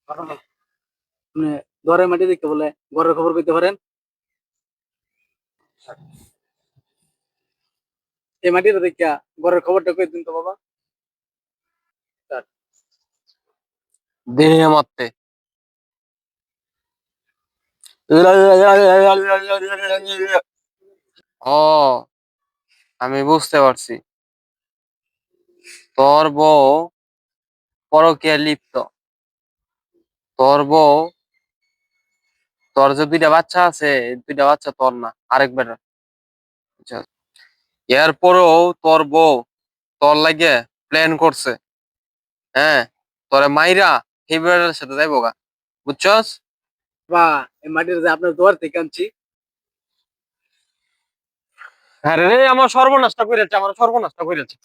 মানে ঘরের মাটি দেখতে বলে ঘরের খবর কইতে পারেন? এই মাটিটা দেখিয়া ঘরের খবরটা কই দিন তো বাবা। দেহে মারতে। ও, আমি বুঝতে পারছি। তোর বউ পরকীয়ায় লিপ্ত। তোর বউ, তোর যে দুইটা বাচ্চা আছে, এই দুইটা বাচ্চা তোর না, আরেক বেটার। বুঝছস? এরপরেও তোর বউ তোর লাগে প্ল্যান করছে, হ্যাঁ, তোরে মাইরা সেই বেটার সাথে যাইবো গা। বুঝছস? বা এই মাটিটা যে আপনার দুয়ার থেকে আনছি। আরে রে, আমার সর্বনাশটা কইরেছে, আমার সর্বনাশটা কইরেছে।